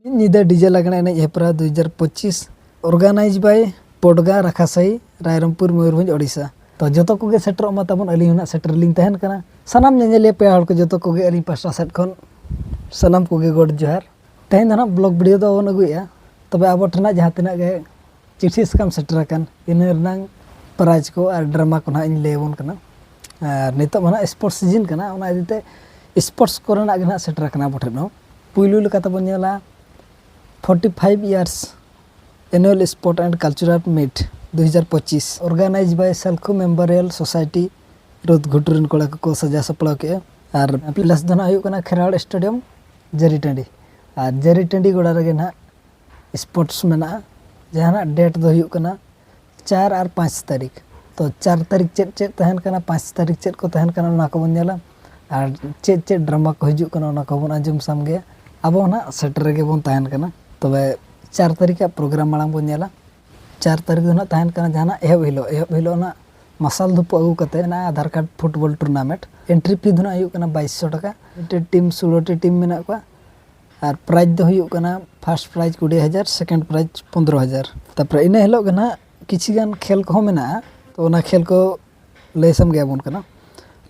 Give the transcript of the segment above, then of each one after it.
Nida DJ लगना एने हेपरा 2025 organise bye पोडगा राखासाई Rairangpur Mayurbhanj Odisha. तो जो को सेटर मा तबन अली हुना सेटर लिंग तहन कना सनाम नेले पे हड़ को जो को अली पास्टा सेट खन सनाम को गोड जोहार तहन ना ब्लॉग वीडियो दो बन अगुया तबे अब ठना जहां तना गे चिठी स्कम सेटर कन इन प्राइज को और ड्रामा को ना इन लेबन कना और नितो मना स्पोर्ट्स सीजन कना ओना इदते स्पोर्ट्स कोरना गना सेटर कना बठनो पुइलु लका तबन नेला 45 years annual sport and cultural meet 2025 organise by Salkhu memorial society रोद घुटुरन कोड़ा को सजा सपड़ा के और प्लस दना हुई कना खेराड़ स्टेडियम जरी टंडी और जरी टंडी गोड़ा रगे ना स्पोर्ट्स मेना जहां डेट दो हुई कना 4 और 5 तारीख तो 4 तारीख चेक चेक तहन कना 5 तारीख चेक को तहन कना ना को बन नेला और चेक चेक ड्रामा को हिजु कना ना को बन अंजुम सामगे अब ना सेटर गे बन तहन कना तबे 4 तारीख प्रोग्राम मांग बन नेला 4 तारीख ना तहन कना जहां एहब हिलो ना मसाल धुप अगू कते ना Aadhaar card football tournament entry fee धुना हुई कना 2200 टाका टीम 16 टीम मेना को और प्राइज दो हुई कना फर्स्ट प्राइज 20,000 सेकंड प्राइज 15,000 तापर इने हिलो कना किछि गान खेल को मेना तो ना खेल को ले सम गया बन कना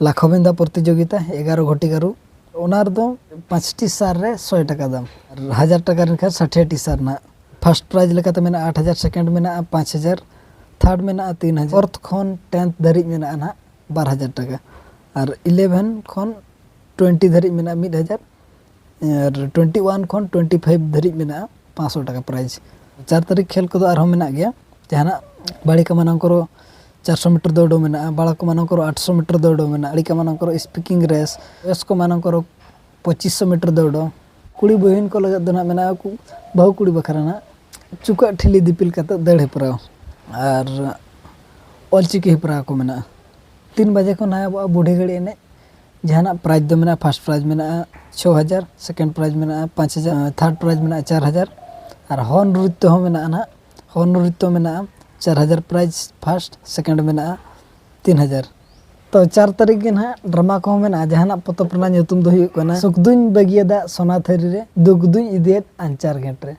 लाखोबिंदा प्रतियोगिता 11 घटी गारू ओनार दो 5टी सार रे 100 टाका दाम 1000 टाका रेखा 60 टी सार ना फर्स्ट प्राइज लेकाते मेना 8000 सेकंड मेना 5000 थर्ड मेना 3000 फोर्थ खन 10th धरी मेना ना 12000 टाका और 11 खन 20 धरी मेना 1000 और 21 खन 25 धरी मेना 500 टाका प्राइज 4 तारीख खेल को आर मेना गया जहां बाड़िका मानन करो 400 मीटर दौड़ो मेना बाड़ा को मानन करो 800 मीटर दौड़ो मेना अड़िका मानन करो स्पीकिंग रेस रेस को मानन करो 2500 मीटर दौड़ो कुड़ी बहन को लगा दना मेना को बहु कुड़ी बखरा ना चुका ठिली दिपिल कते दड़ हेपरा और ऑलचिकी हेपरा को मेना 3 बजे को ना बूढ़ी घड़ी एने जहां प्राइज दो मेना फर्स्ट प्राइज मेना 6000 सेकंड प्राइज मेना 5000 थर्ड प्राइज मेना 4000 और हॉर्न नृत्य हो मेना ना हॉर्न नृत्य मेना 4000 प्राइज फर्स्ट सेकंड मेना 3000 तो 4 तारीख के ना ड्रामा को मेना जहां पतप रना ᱧᱩᱛᱩᱢ ᱫᱚ ᱦᱩᱭᱩᱜ ᱠᱟᱱᱟ सुखदुñ बगियदा सोना थरी रे दुखदुñ इदियत अंचार गेट रे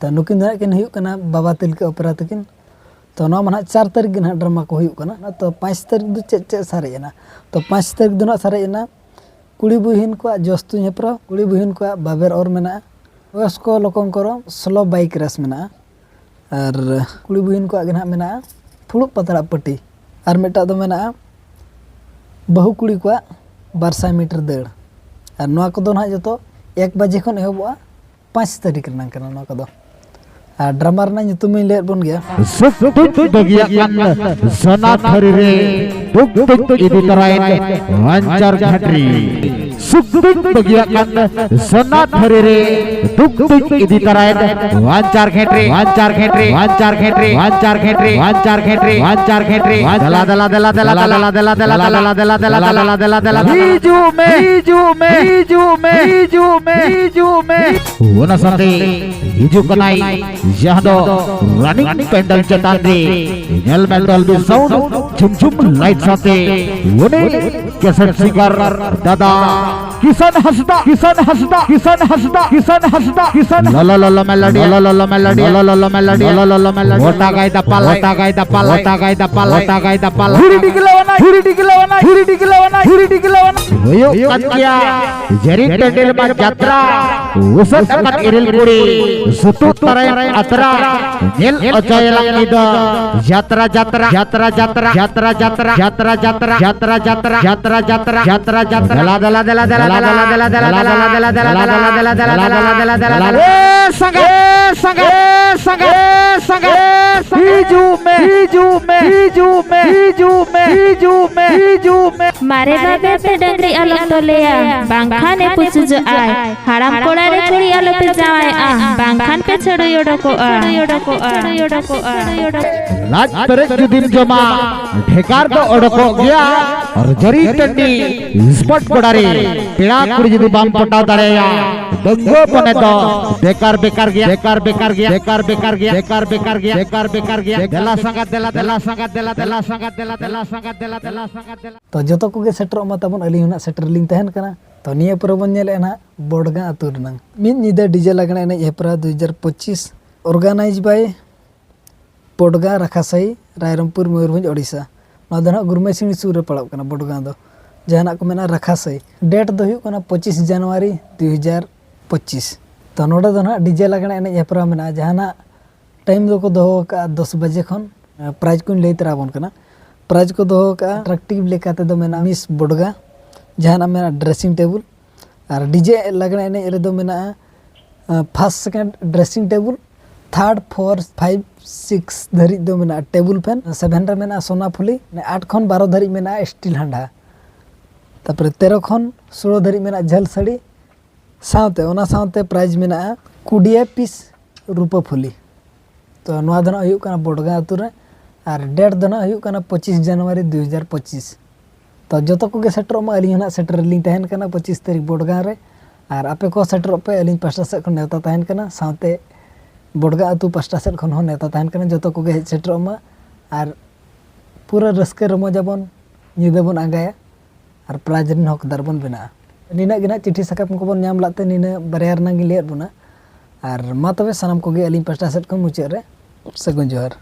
तो नुकिन दना किन हुयुग कना बाबा तिलका ओपेरा तकिन तो ना माना 4 तारीख के ना ड्रामा को हुयुग कना तो 5 तारीख दो चे सारेना तो 5 तारीख दो ना सारेना कुड़ी बहिन को जस्तु हेपरा कुड़ी बहिन को बाबेर और मेना वयस्क लोकन करो स्लो बाइक रेस मेना और कुड़ी बहिन को आगे ना मेना फुड़ुक पतड़ा पट्टी और मेटा दो मेना बहु कुड़ी को 200 मीटर दौड़ और नवा को दो ना जो 1 बजे खन एहबा 5 तारीख रना कना नवा को दो और ड्रामा रना ᱧᱩᱛᱩᱢ ᱤᱧ ᱞᱟᱹᱭ ᱵᱚᱱ ᱜᱮᱭᱟ सुख बगिया कान सना थरी रे दुख दुख इदि तराइन वांचार घाटरी सुख बगिया कान सना थरी रे दुख दुख इदि तराइन वांचार घेटरी वांचार घेटरी वांचार घेटरी वांचार घेटरी वांचार घेटरी वांचार घेटरी दला दला दला दला दला दला दला दला दला दला दला दला हिजू में वना साथे हिजू कनाई जहां दो रनिंग पेंडल चटान रे नेल मेटल बी साउंड झुम झुम लाइट साथे वने कैसेट सिंगर दादा किसान हसदा किसान हसदा किसान हसदा किसान हसदा किसान ला ला ला मेलोडी ला ला ला मेलोडी ला ला ला मेलोडी ला ला ला मेलोडी ओटा गाय दपाल ओटा गाय दपाल ओटा गाय दपाल ओटा गाय दपाल हुरी डिगलावना हुरी डिगलावना हुरी डिगलावना हुरी डिगलावना होयो कत्या जरी टेंडल मा यात्रा उसत कत इरिल कुड़ी सुतु तराय अतरा नेल अचयला निदा यात्रा यात्रा यात्रा यात्रा यात्रा यात्रा यात्रा यात्रा यात्रा यात्रा यात्रा यात्रा यात्रा यात्रा दला दला दला दला दला दला दला दला दला दला दला दला दला दला दला दला संगे संगे संगे संगे हिजू में हिजू में हिजू में हिजू में हिजू में हिजू में मारे बाबे पे डंगरी अलग तो लेया बांखाने पुछु जो आए हराम कोड़ा रे कुड़ी अलग पे जाए आ बांखान पे छड़ो योडो को आ योडो को आ योडो को आ योडो लाज तरे जुदिम जमा ढेकार तो ओडको गया और जरी टंडी स्पॉट कोड़ारे पेड़ा कुड़ी जुदी बाम पटाव दाड़ेया दंगो बने तो बेकार बेकार गया बेकार बेकार गया बेकार बेकार गया बेकार बेकार गया बेकार बेकार गया दला संगत दला दला संगत दला दला संगत दला दला संगत दला दला संगत दला तो जतो को गे सेटर मा तबन अली हुना सेटर लिंग तहन कना तो निया पूरा बन नेले ना बोडगा आतु रनंग मिद निदा डीजे लगना एने हेपरा 2025 ऑर्गेनाइज बाय बोडगा राखासाई रायरंगपुर मयूरभंज ओडिशा ना गुरमेसिंग सूर रे पड़ाव कना बोडगा दो जहाना को मेना राखासाई डेट दो हुई कना 25 जनवरी 2025 तो नोडे दो ना डीजे लगना एने हेपरा मेना जहाना टाइम दो को दोहो का 10 बजे खन प्राइज को लई तरा बन कना प्राइज को दोहो का अट्रैक्टिव लेकाते दो मेना मिस बोडगा जहाना मेना ड्रेसिंग टेबल और डीजे लगना एने रे दो मेना first second dressing table third 4 5 6 धरी दो मेना टेबल फैन 7 रे मेना सोना फुली 8 खन 12 धरी मेना स्टील हांडा तापर 13 खन 16 धरी मेना झल साड़ी सावते ओना सावते प्राइज मेना 20 पीस रूपा फुली तो नवा दना हुई कना बोडगा आतु रे और डेट दना हुई कना 25 जनवरी 2025 तो जो को सेटर अली ना सेटर ली तहन कना 25 तारीख बोडगा रे और आपे को सेटर पे अली पास्टा सेट खन नेता तहन कना सावते बोडगा आतु पास्टा सेट खन हो नेता तहन कना जो को सेटर और पूरा रस्के रमोजाबन निदेबन आगाया और प्राइज रिन हकदार बन बना निना गिना चिठी साकाम को बन नाम लाते निना बारया रना गी लेट बना और मा तबे सनाम को गे अली पास्टा सेट खन मुचाद रे सगुन जोहार।